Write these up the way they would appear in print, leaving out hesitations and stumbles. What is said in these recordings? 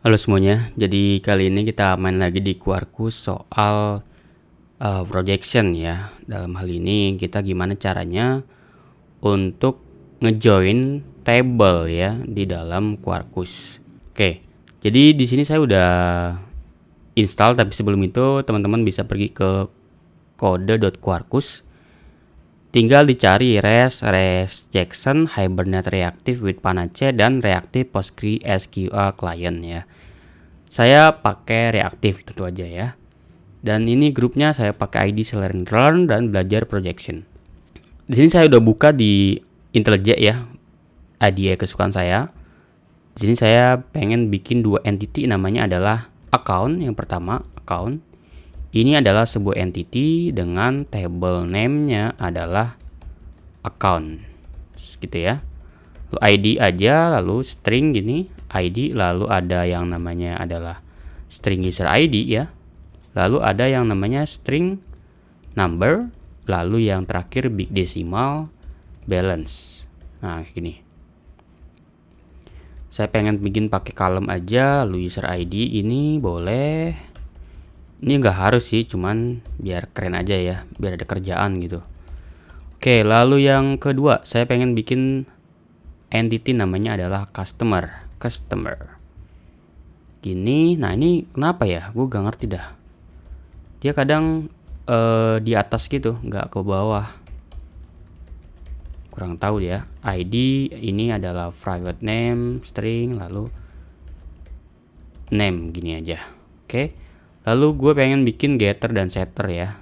Halo semuanya, jadi kali ini kita main lagi di Quarkus soal projection ya. Dalam hal ini kita gimana caranya untuk ngejoin table ya di dalam Quarkus. Oke, jadi di sini saya udah install, tapi sebelum itu teman-teman bisa pergi ke kode.quarkus. Tinggal dicari res Jackson, Hibernate Reactive with Panache, dan Reactive PostgreSQL Client ya. Saya pakai reaktif tentu aja ya. Dan ini grupnya saya pakai ID learn dan belajar projection. Di sini saya udah buka di IntelliJ ya, IDE kesukaan saya. Di sini saya pengen bikin dua entity, namanya adalah account. Yang pertama account. Ini adalah sebuah entity dengan table name-nya adalah account, gitu ya. Lalu ID aja, lalu string gini, ID, lalu ada yang namanya adalah string user ID ya. Lalu ada yang namanya string number, lalu yang terakhir big decimal balance. Nah, gini. Saya pengen bikin pakai column aja, lalu user ID ini boleh. Ini nggak harus sih, cuman biar keren aja ya, biar ada kerjaan gitu. Oke, lalu yang kedua, saya pengen bikin entity namanya adalah customer. Gini, nah ini kenapa ya? Gue gak ngerti dah. Dia kadang di atas gitu, nggak ke bawah. Kurang tahu dia. ID ini adalah private name, string, lalu name gini aja. Oke. Lalu gue pengen bikin getter dan setter ya.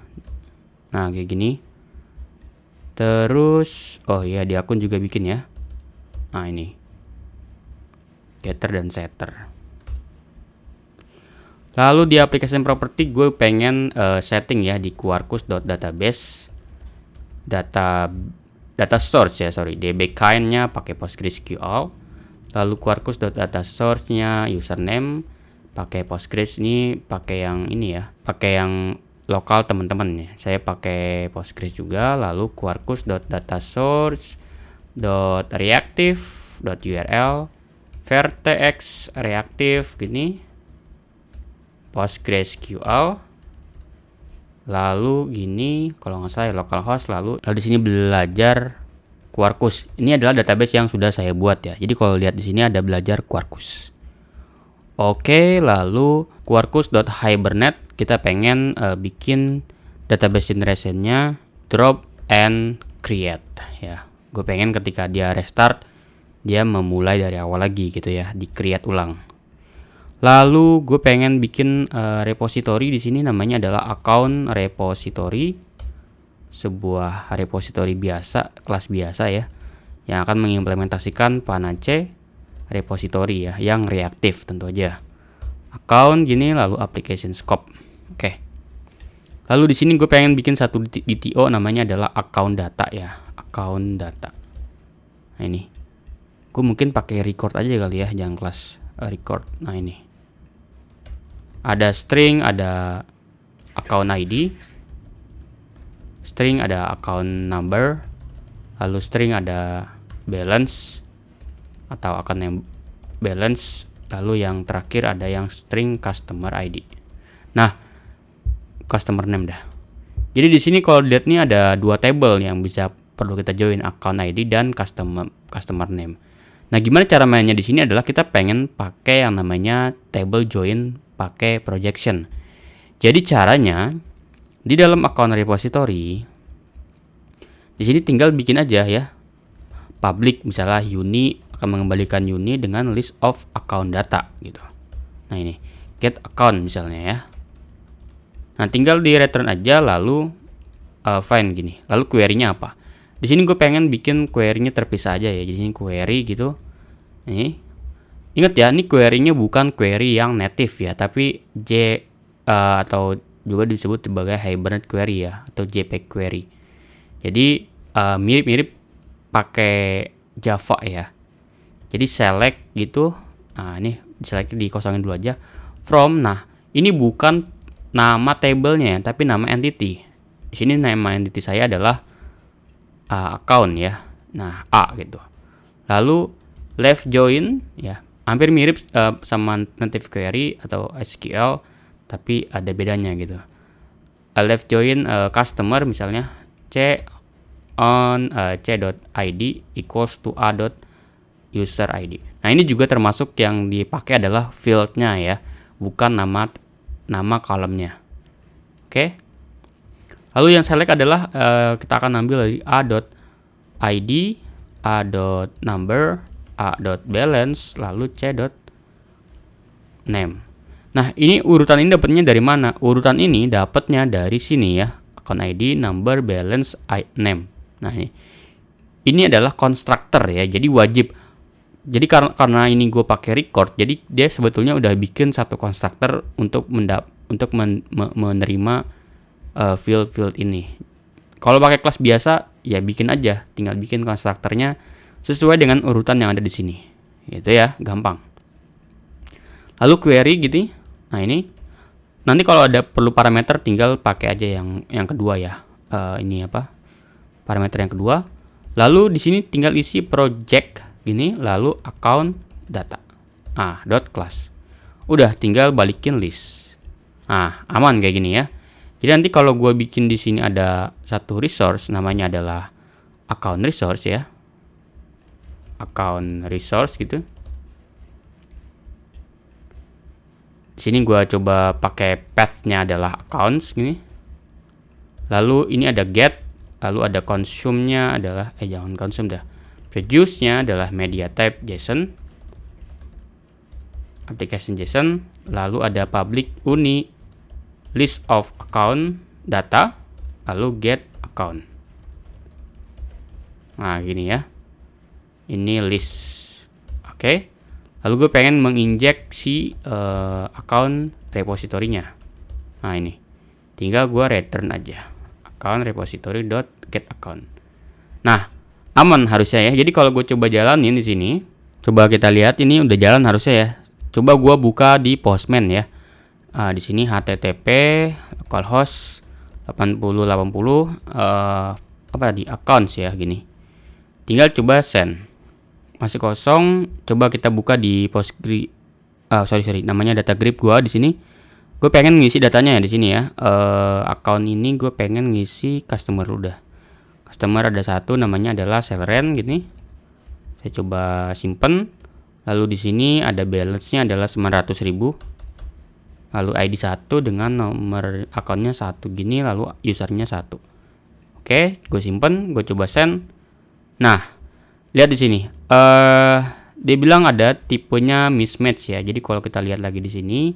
Nah, kayak gini. Terus, oh iya, di akun juga bikin ya. Nah, ini. Getter dan setter. Lalu di application property gue pengen setting ya di quarkus.database data source ya, db kind-nya pakai PostgreSQL. Lalu quarkus.data source-nya username pakai Postgres, ini pakai yang ini ya, pakai yang lokal teman-teman ya. Saya pakai Postgres juga. Lalu quarkus.data source.reactive.url vertex reactive gini PostgreSQL. Lalu gini, kalau nggak salah localhost, lalu di sini belajar Quarkus. Ini adalah database yang sudah saya buat ya. Jadi kalau lihat di sini ada belajar Quarkus. Oke, lalu quarkus.hibernate kita pengen bikin database generation-nya drop and create ya. Gue pengen ketika dia restart dia memulai dari awal lagi gitu ya, di create ulang. Lalu gue pengen bikin repository di sini, namanya adalah account repository, sebuah repository biasa, kelas biasa ya, yang akan mengimplementasikan Panache repository ya, yang reaktif tentu aja. Account gini, lalu application scope. Oke. Lalu di sini gue pengen bikin satu DTO, namanya adalah account data ya, account data. Nah ini, gue mungkin pakai record aja kali ya, jangan kelas record. Nah ini, ada string, ada account ID, string ada account number, lalu string ada balance atau account name balance, lalu yang terakhir ada yang string customer ID. Nah, customer name dah. Jadi di sini kalau dilihat nih ada dua table yang bisa perlu kita join, account ID dan customer name. Nah, gimana cara mainnya di sini adalah kita pengen pakai yang namanya table join pakai projection. Jadi caranya di dalam account repository di sini tinggal bikin aja ya, public misalnya uni akan mengembalikan uni dengan list of account data gitu. Nah ini get account misalnya ya. Nah tinggal di return aja, lalu find gini. Lalu query-nya apa? Di sini gue pengen bikin query-nya terpisah aja ya. Jadi ini query gitu. Ini ingat ya, ini query-nya bukan query yang native ya, tapi atau juga disebut sebagai hibernate query ya, atau JPEG query. Jadi mirip-mirip pakai Java ya. Jadi select gitu. Nah ini select, dikosongin dulu aja. From, nah ini bukan nama tablenya ya, tapi nama entity. Di sini nama entity saya adalah account ya. Nah A gitu. Lalu left join ya, hampir mirip sama native query atau SQL, tapi ada bedanya gitu. Left join customer misalnya c on c.id equals to a.user id. Nah, ini juga termasuk yang dipakai adalah fieldnya ya, bukan nama kolomnya. Oke. Lalu yang select adalah kita akan ambil dari a.id, a.number, a.balance, lalu c.name. Nah, ini urutan ini dapatnya dari mana? Urutan ini dapatnya dari sini ya, account ID, number, balance, name. Nah, ini adalah constructor ya, jadi wajib. Jadi karena ini gue pakai record, jadi dia sebetulnya udah bikin satu constructor untuk menerima field ini. Kalau pakai kelas biasa ya bikin aja, tinggal bikin constructornya sesuai dengan urutan yang ada di sini. Gitu ya, gampang. Lalu query gitu. Nah, ini nanti kalau ada perlu parameter tinggal pakai aja yang kedua ya. Ini apa? Parameter yang kedua. Lalu di sini tinggal isi project gini, lalu account data. Dot class. Udah tinggal balikin list. Aman kayak gini ya. Jadi nanti kalau gue bikin di sini ada satu resource, namanya adalah account resource ya. Account resource gitu. Di sini gue coba pakai path-nya adalah accounts gini. Lalu ini ada get, lalu ada consume-nya adalah jangan consume dah. Produce-nya adalah media type JSON, application JSON, lalu ada public uni list of account data, lalu get account. Nah, gini ya. Ini list. Oke. Lalu gue pengen menginjek si account repositorinya. Nah, ini. Tinggal gue return aja. Account repository dot get account. Nah, aman harusnya ya. Jadi kalau gue coba jalanin di sini, coba kita lihat ini udah jalan harusnya ya. Coba gue buka di Postman ya. Di sini http localhost 8080 di accounts ya gini. Tinggal coba send. Masih kosong, coba kita buka di Postgre. Namanya Datagrip gua di sini. Gue pengen ngisi datanya ya di sini ya. Account ini gue pengen ngisi customer udah. Customer ada satu, namanya adalah Selren gini. Saya coba simpen. Lalu di sini ada balance-nya adalah 900.000. Lalu ID 1 dengan nomor akunnya 1 gini, lalu usernya 1. Oke, gue simpen, gue coba send. Nah, lihat di sini. Dia bilang ada tipenya mismatch ya. Jadi kalau kita lihat lagi di sini,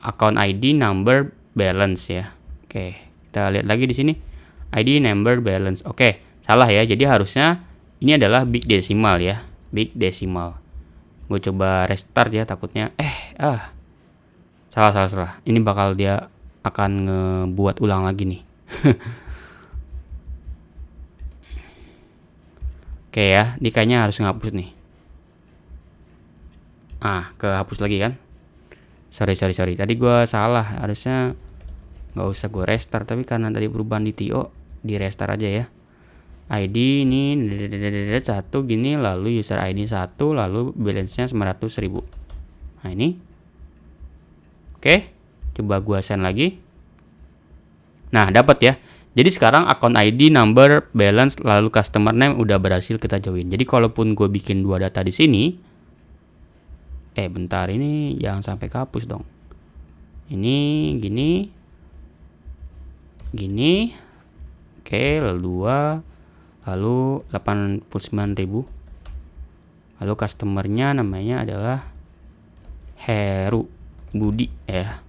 account ID, number, balance ya. Oke, kita lihat lagi di sini. ID, number, balance. Oke, salah ya. Jadi harusnya ini adalah big decimal ya. Big decimal. Gue coba restart ya, takutnya salah. Ini bakal dia akan ngebuat ulang lagi nih. Oke ya, ini kayaknya harus ngapus nih. Kehapus lagi kan? Sorry. Tadi gue salah, harusnya nggak usah gue restart, tapi karena tadi perubahan di TO, di restart aja ya. ID ini 1 gini, lalu user ID 1, lalu balance-nya 900.000. Nah, ini. Oke, coba gua send lagi. Nah, dapat ya. Jadi sekarang account ID, number, balance, lalu customer name udah berhasil kita join. Jadi kalaupun gue bikin dua data di sini, bentar, ini jangan sampai kehapus dong. Ini gini. Oke, lalu 2, lalu 89.000. Lalu customernya namanya adalah Heru Budi ya.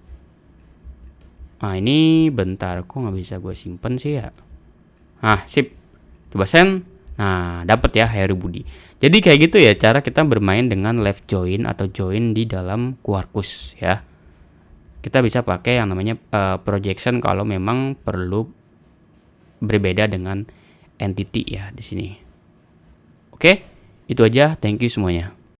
Ini bentar, kok nggak bisa gue simpen sih ya. Sip. Coba send. Nah, dapat ya Heru Budi. Jadi kayak gitu ya cara kita bermain dengan left join atau join di dalam Quarkus ya. Kita bisa pakai yang namanya projection kalau memang perlu berbeda dengan entity ya di sini. Oke, itu aja. Thank you semuanya.